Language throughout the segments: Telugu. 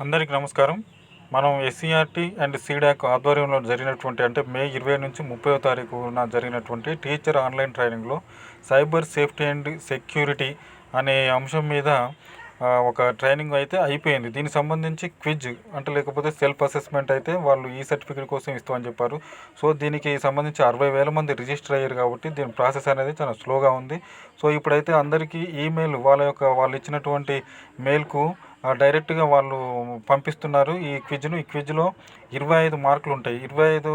అందరికీ నమస్కారం. మనం ఎస్సీఆర్టీ అండ్ సీడాక్ ఆధ్వర్యంలో జరిగినటువంటి అంటే మే 20 నుంచి 30వ తారీఖున జరిగినటువంటి టీచర్ ఆన్లైన్ ట్రైనింగ్లో సైబర్ సేఫ్టీ అండ్ సెక్యూరిటీ అనే అంశం మీద ఒక ట్రైనింగ్ అయితే అయిపోయింది. దీనికి సంబంధించి క్విజ్ అంటే లేకపోతే సెల్ఫ్ అసెస్మెంట్ అయితే వాళ్ళు ఈ సర్టిఫికేట్ కోసం ఇస్తామని చెప్పారు. సో దీనికి సంబంధించి 60,000 మంది రిజిస్టర్ అయ్యారు కాబట్టి దీని ప్రాసెస్ అనేది చాలా స్లోగా ఉంది. సో ఇప్పుడైతే అందరికీ ఈమెయిల్ వాళ్ళు ఇచ్చినటువంటి మెయిల్కు డైరెక్ట్గా వాళ్ళు పంపిస్తున్నారు ఈ క్విజ్ను. ఈ క్విజ్లో 25 మార్కులు ఉంటాయి. 25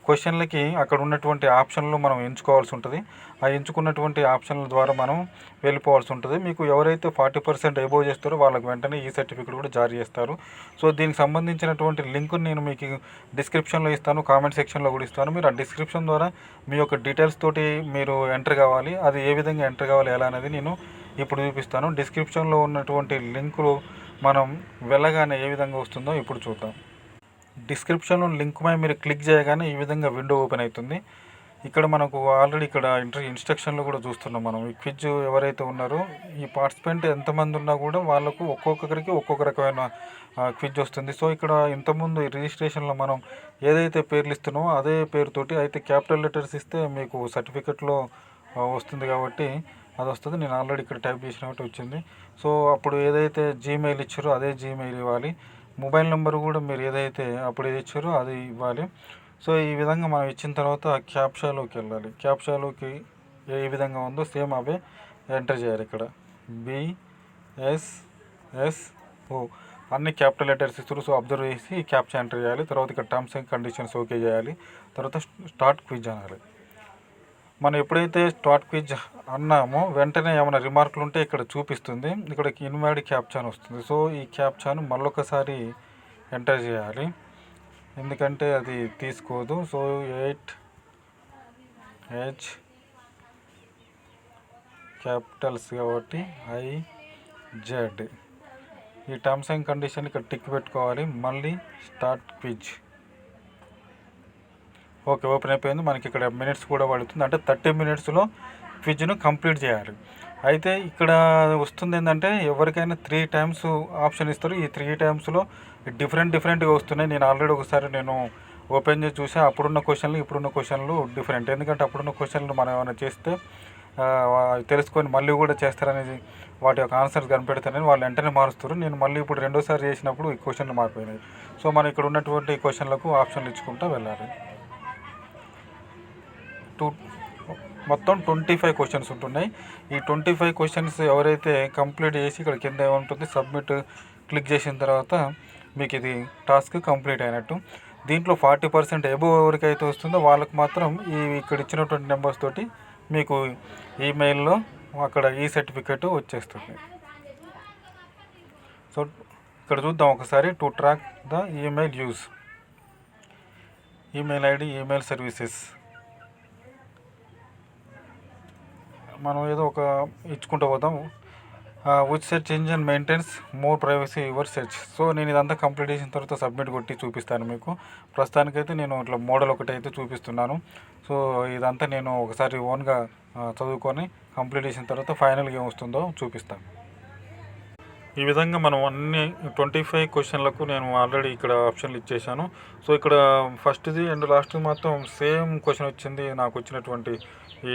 క్వశ్చన్లకి అక్కడ ఉన్నటువంటి ఆప్షన్లు మనం ఎంచుకోవాల్సి ఉంటుంది. ఆ ఎంచుకున్నటువంటి ఆప్షన్ల ద్వారా మనం వెళ్ళిపోవాల్సి ఉంటుంది. మీకు ఎవరైతే 40% ఎబోవ్ చేస్తారో వాళ్ళకి వెంటనే ఈ సర్టిఫికేట్ కూడా జారీ చేస్తారు. సో దీనికి సంబంధించినటువంటి లింక్ని నేను మీకు డిస్క్రిప్షన్లో ఇస్తాను, కామెంట్ సెక్షన్లో కూడా ఇస్తాను. మీరు ఆ డిస్క్రిప్షన్ ద్వారా మీ యొక్క డీటెయిల్స్ తోటి మీరు ఎంటర్ కావాలి. అది ఏ విధంగా ఎంటర్ కావాలి ఎలా అనేది నేను ఇప్పుడు చూపిస్తాను. డిస్క్రిప్షన్లో ఉన్నటువంటి లింకులు మనం వెళ్ళగానే ఏ విధంగా వస్తుందో ఇప్పుడు చూద్దాం. డిస్క్రిప్షన్లో లింక్ పై మీరు క్లిక్ చేయగానే ఈ విధంగా విండో ఓపెన్ అవుతుంది. ఇక్కడ మనకు ఆల్రెడీ ఇక్కడ ఇన్స్ట్రక్షన్లో కూడా చూస్తున్నాం మనం. ఈ క్విజ్ ఎవరైతే ఉన్నారో ఈ పార్టిసిపెంట్ ఎంతమంది ఉన్నా కూడా వాళ్ళకు ఒక్కొక్కరికి ఒక్కొక్క రకమైన క్విజ్ వస్తుంది. సో ఇక్కడ ఇంతకుముందు రిజిస్ట్రేషన్లో మనం ఏదైతే పేర్లు ఇస్తున్నామో అదే పేరుతోటి అయితే క్యాపిటల్ లెటర్స్ ఇస్తే మీకు సర్టిఫికెట్లో వస్తుంది కాబట్టి అది వస్తుంది. నేను ఆల్రెడీ ఇక్కడ టైప్ చేసినట్టు వచ్చింది. సో అప్పుడు ఏదైతే జీమెయిల్ ఇచ్చారో అదే జీమెయిల్ ఇవ్వాలి. మొబైల్ నెంబర్ కూడా మీరు ఏదైతే అప్పుడు ఏది ఇచ్చారో అది ఇవ్వాలి. సో ఈ విధంగా మనం ఇచ్చిన తర్వాత క్యాప్షాలోకి వెళ్ళాలి. క్యాప్షాలోకి ఏ విధంగా ఉందో సేమ్ అవే ఎంటర్ చేయాలి. ఇక్కడ BSSO అన్ని క్యాపిటల్ లెటర్స్ ఇస్తారు. సో అబ్జర్వ్ చేసి క్యాప్చా ఎంటర్ చేయాలి. తర్వాత ఇక్కడ టర్మ్స్ అండ్ కండిషన్స్ ఓకే చేయాలి. తర్వాత స్టార్ట్ క్విజ్ అనాలి. మనం ఎప్పుడైతే స్టార్ట్ క్విజ్ అన్నామో వెంటనే ఏమైనా రిమార్కులు ఉంటే ఇక్కడ చూపిస్తుంది. ఇక్కడ ఇన్వాలిడ్ క్యాప్చా అని వస్తుంది. సో ఈ క్యాప్చాను మళ్ళొకసారి ఎంటర్ చేయాలి, ఎందుకంటే అది తీసుకోదు. సో 8H క్యాపిటల్స్ కాబట్టి IZ ఈ టర్మ్స్ అండ్ కండిషన్ ఇక్కడ టిక్ పెట్టుకోవాలి. మళ్ళీ స్టార్ట్ క్విజ్ ఓకే ఓపెన్ అయిపోయింది. మనకి ఇక్కడ మినిట్స్ కూడా పడుతుంది. అంటే 30 మినిట్స్లో క్విజ్ను కంప్లీట్ చేయాలి. అయితే ఇక్కడ వస్తుంది ఏంటంటే ఎవరికైనా 3 టైమ్స్ ఆప్షన్ ఇస్తారు. ఈ 3 టైమ్స్లో డిఫరెంట్గా వస్తున్నాయి. నేను ఆల్రెడీ ఒకసారి ఓపెన్ చేసి చూసా. అప్పుడున్న క్వశ్చన్లు ఇప్పుడున్న క్వశ్చన్లు డిఫరెంట్. ఎందుకంటే అప్పుడున్న క్వశ్చన్లు మనం ఏమైనా చేస్తే తెలుసుకొని మళ్ళీ కూడా చేస్తారనేది వాటి యొక్క ఆన్సర్స్ కనిపెడతారని వాళ్ళు వెంటనే మారుస్తారు. నేను మళ్ళీ ఇప్పుడు రెండోసారి చేసినప్పుడు ఈ క్వశ్చన్లు మారిపోయినాయి. సో మనం ఇక్కడ ఉన్నటువంటి క్వశ్చన్లకు ఆప్షన్లు ఇచ్చుకుంటూ వెళ్ళాలి. మొత్తం 25 క్వశ్చన్స్ ఉంటున్నాయి. ఈ 25 క్వశ్చన్స్ ఎవరైతే కంప్లీట్ చేసి ఇక్కడ కింద ఏముంటుంది సబ్మిట్ క్లిక్ చేసిన తర్వాత మీకు ఇది టాస్క్ కంప్లీట్ అయినట్టు. దీంట్లో 40% ఎబోవ్ ఎవరికైతే వస్తుందో వాళ్ళకి మాత్రం ఇక్కడ ఇచ్చినటువంటి నెంబర్స్ తోటి మీకు ఈమెయిల్లో అక్కడ ఈ సర్టిఫికేట్ వచ్చేస్తుంది. సో ఇక్కడ చూద్దాం ఒకసారి. To track the email use, email ID, email services మనం ఏదో ఒక ఇచ్చుకుంటూ పోతాం. Which search engine maintains more privacy your search. So నేను ఇదంతా కంప్లీట్ చేసిన తర్వాత సబ్మిట్ కొట్టి చూపిస్తాను మీకు. ప్రస్తుతానికైతే నేను ఇట్లా మోడల్ ఒకటి అయితే చూపిస్తున్నాను. సో ఇదంతా నేను ఒకసారి ఓన్గా చదువుకొని కంప్లీట్ చేసిన తర్వాత ఫైనల్గా ఏమొస్తుందో చూపిస్తాను. ఈ విధంగా మనం అన్ని 25 క్వశ్చన్లకు నేను ఆల్రెడీ ఇక్కడ ఆప్షన్లు ఇచ్చేసాను. సో ఇక్కడ ఫస్ట్ది అండ్ లాస్ట్ది మాత్రం సేమ్ క్వశ్చన్ వచ్చింది నాకు వచ్చినటువంటి ఈ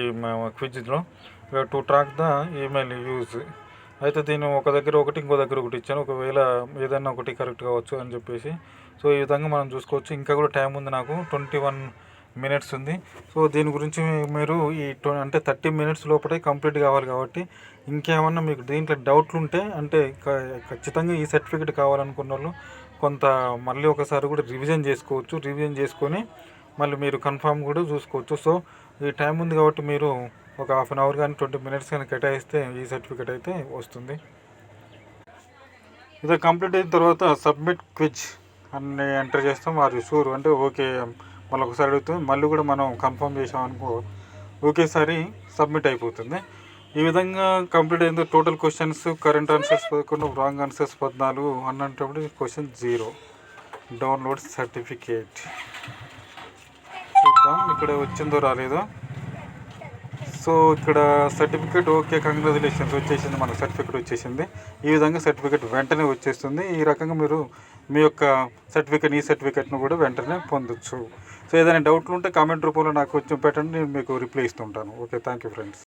క్విజ్లో. To track the email use అయితే దీన్ని ఒక దగ్గర ఒకటి ఇంకో దగ్గర ఒకటి ఇచ్చాను. ఒకవేళ ఏదైనా ఒకటి కరెక్ట్ కావచ్చు అని చెప్పేసి. సో ఈ విధంగా మనం చూసుకోవచ్చు. ఇంకా కూడా టైం ఉంది, నాకు 21 మినిట్స్ ఉంది. సో దీని గురించి మీరు అంటే 30 మినిట్స్ లోపలే కంప్లీట్ కావాలి కాబట్టి ఇంకేమన్నా మీకు దీంట్లో డౌట్లు ఉంటే అంటే ఖచ్చితంగా ఈ సర్టిఫికేట్ కావాలనుకున్న వాళ్ళు కొంత మళ్ళీ ఒకసారి కూడా రివిజన్ చేసుకోవచ్చు. రివిజన్ చేసుకొని మళ్ళీ మీరు కన్ఫామ్ కూడా చూసుకోవచ్చు. సో ఈ టైం ఉంది కాబట్టి మీరు ఒక హాఫ్ అన్ అవర్ కానీ 20 మినిట్స్ కానీ కేటాయిస్తే ఈ సర్టిఫికేట్ అయితే వస్తుంది. ఇది కంప్లీట్ అయిన తర్వాత సబ్మిట్ క్విజ్ అన్ని ఎంటర్ చేస్తాం. వారు షూర్ అంటే ఓకే మళ్ళీ ఒకసారి అడుగుతుంది. మళ్ళీ కూడా మనం కన్ఫర్మ్ చేసామనుకో ఒకేసారి సబ్మిట్ అయిపోతుంది. ఈ విధంగా కంప్లీట్ అయింది. Total questions current answers 11, wrong answers 14 అన్నప్పుడు క్వశ్చన్ 0. డౌన్లోడ్ సర్టిఫికేట్ చూద్దాం ఇక్కడ వచ్చిందో రాలేదో. సో ఇక్కడ సర్టిఫికేట్ ఓకే కంగ్రాచులేషన్స్ వచ్చేసింది, మనకు సర్టిఫికేట్ వచ్చేసింది. ఈ విధంగా సర్టిఫికేట్ వెంటనే వచ్చేస్తుంది. ఈ రకంగా మీరు మీ యొక్క ఈ సర్టిఫికేట్ను కూడా వెంటనే పొందొచ్చు. సో ఏదైనా డౌట్లు ఉంటే కామెంట్ రూపంలో నాకు కొంచెం పెట్టండి, నేను మీకు రిప్లై ఇస్తుంటాను. Okay, thank you friends.